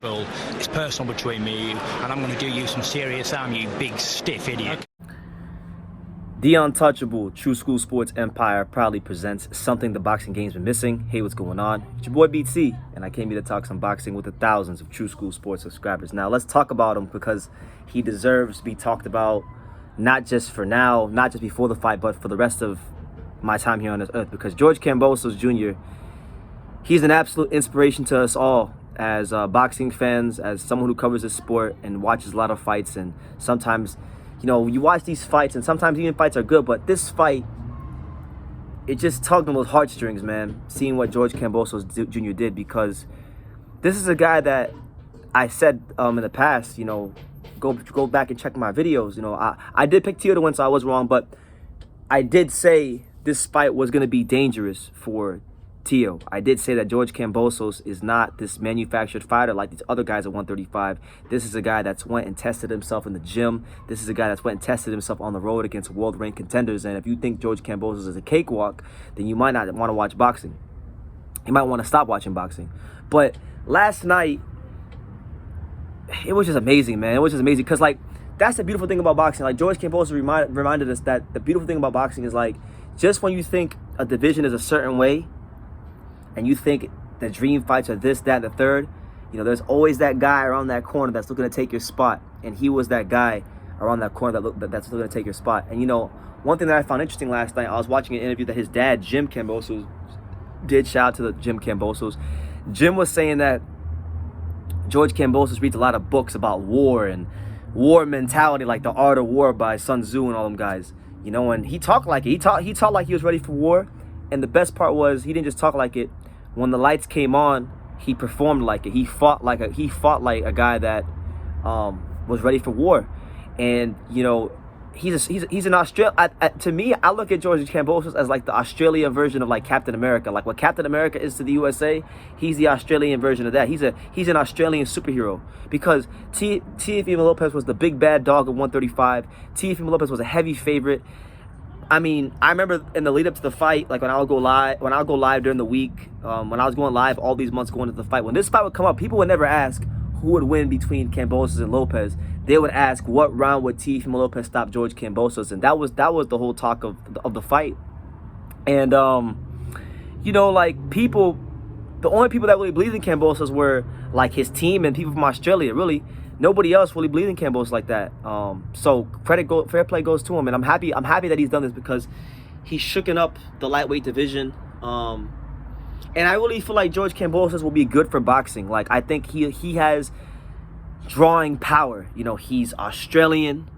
Well, it's personal between me and you, and I'm going to do you some serious harm, you big stiff idiot. The Untouchable True School Sports Empire proudly presents something the boxing game's been missing. Hey, what's going on? It's your boy BT, and I came here to talk some boxing with the thousands of True School Sports subscribers. Now, let's talk about him because he deserves to be talked about, not just for now, not just before the fight, but for the rest of my time here on this earth. Because George Kambosos Jr., he's an absolute inspiration to us all as boxing fans, as someone who covers this sport and watches a lot of fights. And sometimes, you know, you watch these fights and sometimes even fights are good, but this fight, it just tugged on those heartstrings, man, seeing what George Kambosos Jr. did, because this is a guy that I said in the past, you know, go back and check my videos. You know, I did pick Teo to win, so I was wrong, but I did say this fight was going to be dangerous for Teo. I did say that George Kambosos is not this manufactured fighter like these other guys at 135. This is a guy that's went and tested himself in the gym. This is a guy that's went and tested himself on the road against world-ranked contenders. And if you think George Kambosos is a cakewalk, then you might not want to watch boxing. You might want to stop watching boxing. But last night, it was just amazing, man. It was just amazing because, like, that's the beautiful thing about boxing. Like, George Kambosos reminded us that the beautiful thing about boxing is, like, just when you think a division is a certain way, and you think the dream fights are this, that, and the third, you know, there's always that guy around that corner that's looking to take your spot. And he was that guy around that corner that's looking to take your spot. And, you know, one thing that I found interesting last night, I was watching an interview that his dad, Jim Kambosos, did. Shout out to the Jim Kambosos. Jim was saying that George Kambosos reads a lot of books about war and war mentality, like The Art of War by Sun Tzu and all them guys. You know, and he talked like it. He talked like he was ready for war. And the best part was he didn't just talk like it. When the lights came on, he performed like it. He fought like a guy that was ready for war. And, you know, he's an Australian. To me, I look at George Kambosos as like the Australian version of like Captain America. Like what Captain America is to the USA, he's the Australian version of that. He's an Australian superhero, because Teofimo Lopez was the big bad dog of 135. Teofimo Lopez was a heavy favorite. I mean, I remember in the lead up to the fight, like when I would go live during the week, when I was going live all these months going into the fight, when this fight would come up, people would never ask who would win between Kambosos and Lopez. They would ask what round would Teofimo Lopez stop George Kambosos, and that was the whole talk of the fight. And you know, like, the only people that really believed in Kambosos were like his team and people from Australia. Really, nobody else really believed in Kambosos like that. So fair play goes to him, and I'm happy that he's done this, because he's shooken up the lightweight division. And I really feel like George Kambosos will be good for boxing. Like, I think he has drawing power. You know, he's Australian.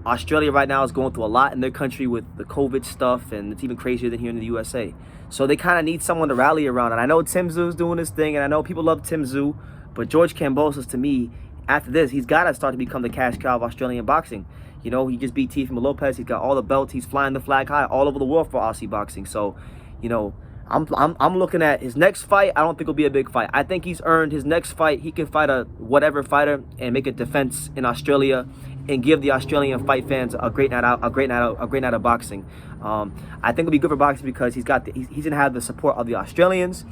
Australia right now is going through a lot in their country with the COVID stuff, and it's even crazier than here in the USA. So they kind of need someone to rally around. And I know Tim Tszju's doing his thing, and I know people love Tim Tszju, but George Kambosos, to me, after this, he's got to start to become the cash cow of Australian boxing. You know, he just beat Teofimo Lopez. He's got all the belts. He's flying the flag high all over the world for Aussie boxing. So, you know, I'm looking at his next fight. I don't think it'll be a big fight. I think he's earned his next fight. He can fight a whatever fighter and make a defense in Australia and give the Australian fight fans a great night out, a great night of boxing. I think it'll be good for boxing because he's gonna have the support of the Australians.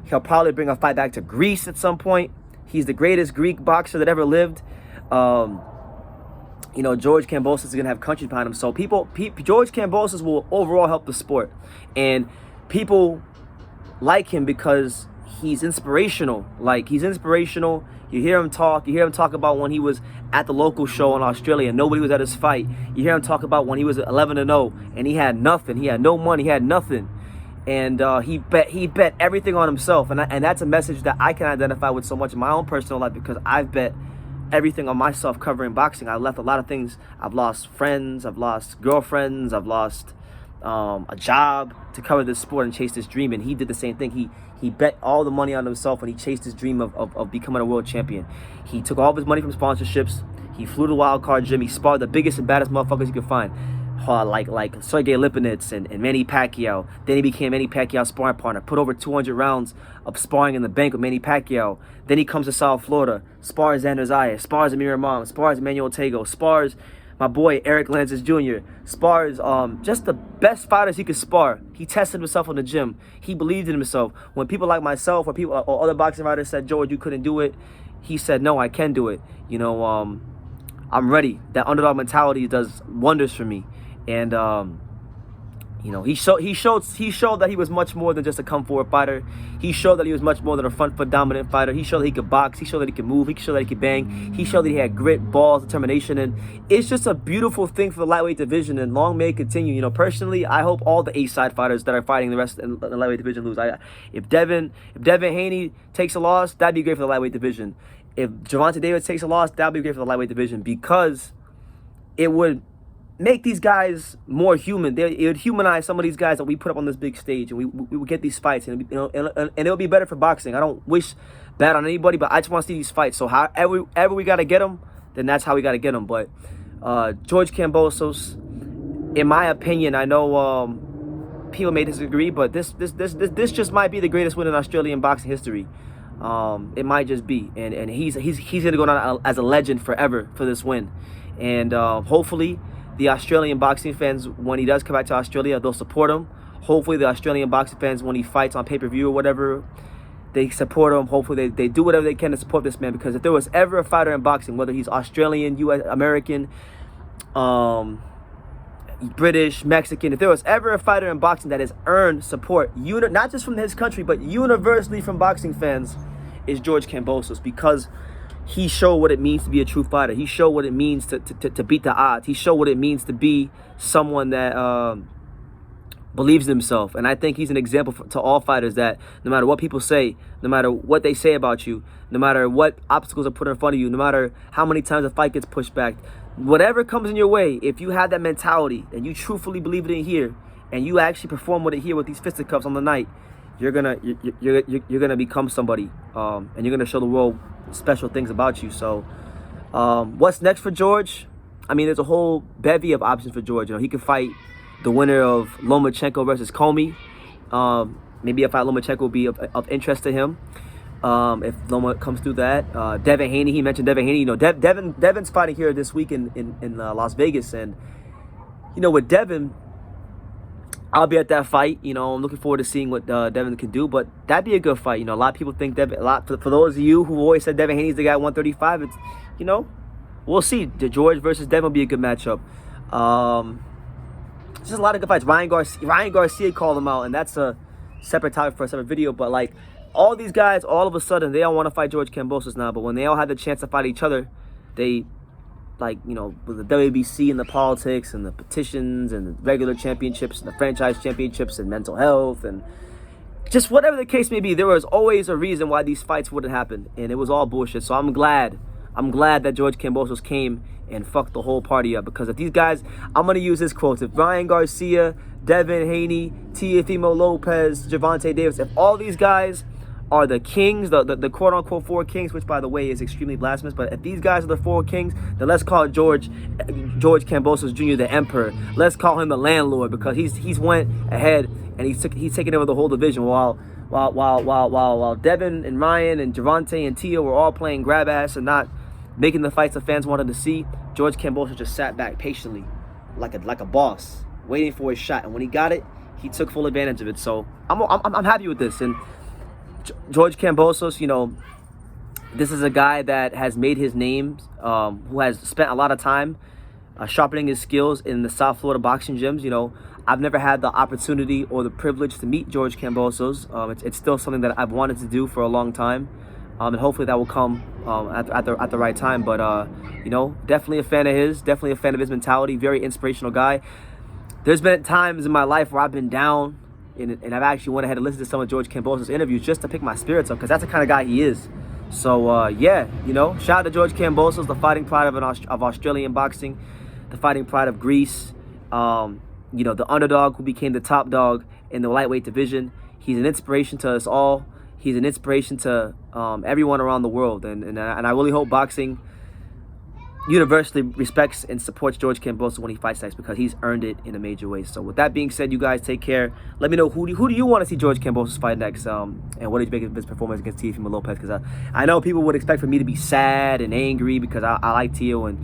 He'll probably bring a fight back to Greece at some point. He's the greatest Greek boxer that ever lived. You know, George Kambosos is going to have country behind him. So George Kambosos will overall help the sport. And people like him because he's inspirational. Like, he's inspirational. You hear him talk. You hear him talk about when he was at the local show in Australia and nobody was at his fight. You hear him talk about when he was 11-0 and he had nothing. He had no money. He had nothing. And he bet everything on himself, and that's a message that I can identify with so much in my own personal life, because I've bet everything on myself covering boxing. I left a lot of things. I've lost friends, I've lost girlfriends, I've lost a job to cover this sport and chase this dream. And he did the same thing. He bet all the money on himself, and he chased his dream of becoming a world champion. He took all of his money from sponsorships. He flew to Wild Card Gym. He sparred the biggest and baddest motherfuckers you could find. Like Sergey Lipinets and Manny Pacquiao. Then he became Manny Pacquiao's sparring partner. Put over 200 rounds of sparring in the bank with Manny Pacquiao. Then he comes to South Florida, spars Xander Zayas, spars Amir Imam, spars Emmanuel Tego, spars My boy, Eric Lances Jr. spars just the best fighters he could spar. He tested himself in the gym. He believed in himself. When people like myself or other boxing fighters said, George, you couldn't do it, he said, no, I can do it. You know, I'm ready. That underdog mentality does wonders for me. And you know, he showed that he was much more than just a come forward fighter. He showed that he was much more than a front foot dominant fighter. He showed that he could box. He showed that he could move. He showed that he could bang. He showed that he had grit, balls, determination, and it's just a beautiful thing for the lightweight division. And long may it continue. You know, personally, I hope all the A-side fighters that are fighting the rest in the lightweight division lose. If Devin Haney takes a loss, that'd be great for the lightweight division. If Gervonta Davis takes a loss, that'd be great for the lightweight division, because it would make these guys more human. It would humanize some of these guys that we put up on this big stage, and we would get these fights, and it'll be better for boxing. I don't wish bad on anybody, but I just want to see these fights. So however we got to get them, then that's how we got to get them. But George Kambosos, in my opinion, I know people may disagree, but this just might be the greatest win in Australian boxing history. It might just be, and he's gonna go down as a legend forever for this win. And hopefully the Australian boxing fans, when he does come back to Australia, they'll support him. Hopefully the Australian boxing fans, when he fights on pay-per-view or whatever, they support him. Hopefully they do whatever they can to support this man, because if there was ever a fighter in boxing, whether he's Australian, US, American, British, Mexican, if there was ever a fighter in boxing that has earned support, not just from his country, but universally from boxing fans, is George Kambosos, because he showed what it means to be a true fighter. He showed what it means to beat the odds. He showed what it means to be someone that believes in himself. And I think he's an example to all fighters, that no matter what people say, no matter what they say about you, no matter what obstacles are put in front of you, no matter how many times a fight gets pushed back, whatever comes in your way, if you have that mentality and you truthfully believe it in here, and you actually perform with it here with these fisticuffs on the night, you're gonna become somebody, and you're gonna show the world special things about you. So what's next for George? I mean, there's a whole bevy of options for George. You know, he could fight the winner of Lomachenko versus Comey. Maybe a fight Lomachenko will be of interest to him, if Loma comes through that. Devin Haney, he mentioned Devin Haney. You know, Devin's fighting here this week in Las Vegas, and you know, with Devin, I'll be at that fight. You know, I'm looking forward to seeing what Devin can do, but that'd be a good fight. You know, a lot of people think Devin, for those of you who always said Devin Haney's the guy at 135, it's, you know, we'll see. The George versus Devin will be a good matchup. There's just a lot of good fights. Ryan Garcia called him out, and that's a separate topic for a separate video. But like, all these guys, all of a sudden, they all want to fight George Kambosos now. But when they all had the chance to fight each other, they, like, you know, with the WBC and the politics and the petitions and the regular championships and the franchise championships and mental health and just whatever the case may be, there was always a reason why these fights wouldn't happen, and it was all bullshit. So I'm glad that George Kambosos came and fucked the whole party up, because if these guys, I'm going to use this quote, if Ryan Garcia, Devin Haney, Teofimo Lopez, Gervonta Davis, if all these guys are the kings, the quote-unquote four kings, which by the way is extremely blasphemous, but if these guys are the four kings, then let's call George Kambosos Jr. the emperor. Let's call him the landlord, because he's went ahead and he's taken over the whole division, while Devin and Ryan and Gervonta and Tio were all playing grab ass and not making the fights the fans wanted to see. George Kambosos just sat back patiently like a boss, waiting for his shot, and when he got it, he took full advantage of it. So I'm happy with this. And George Kambosos, you know, this is a guy that has made his name, who has spent a lot of time sharpening his skills in the South Florida boxing gyms. You know, I've never had the opportunity or the privilege to meet George Kambosos. It's still something that I've wanted to do for a long time, and hopefully that will come at the right time. But you know, definitely a fan of his, definitely a fan of his mentality. Very inspirational guy. There's been times in my life where I've been down, and I've actually went ahead and listened to some of George Kambosos' interviews just to pick my spirits up, because that's the kind of guy he is. So yeah, you know, shout out to George Kambosos, the fighting pride of Australian boxing, the fighting pride of Greece. You know, the underdog who became the top dog in the lightweight division. He's an inspiration to us all. He's an inspiration to everyone around the world, and I really hope boxing universally respects and supports George Kambosos when he fights next, because he's earned it in a major way. So with that being said, you guys take care. Let me know who do you want to see George Kambosos fight next, and what did you make of his performance against Teofimo Lopez? Because I know people would expect for me to be sad and angry, because I like Teo, and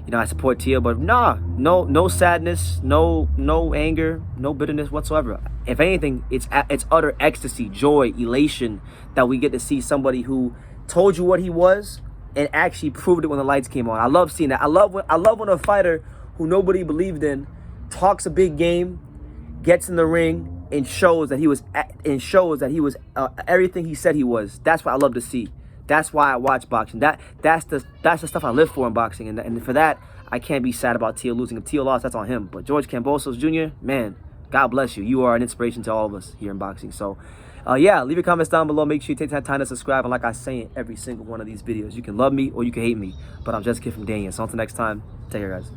you I support Teo, but nah, no sadness, no anger, no bitterness whatsoever. If anything, it's utter ecstasy, joy, elation that we get to see somebody who told you what he was and actually proved it when the lights came on. I love seeing that. I love when a fighter who nobody believed in talks a big game, gets in the ring, and shows that he was everything he said he was. That's what I love to see. That's why I watch boxing. That's the stuff I live for in boxing, and for that I can't be sad about Teo losing. If Teo lost, that's on him. But George Kambosos Jr., man, God bless you. You are an inspiration to all of us here in boxing. So, yeah, leave your comments down below. Make sure you take that time to subscribe. And like I say in every single one of these videos, you can love me or you can hate me, but I'm just a kid from Daniel. So until next time, take care, guys.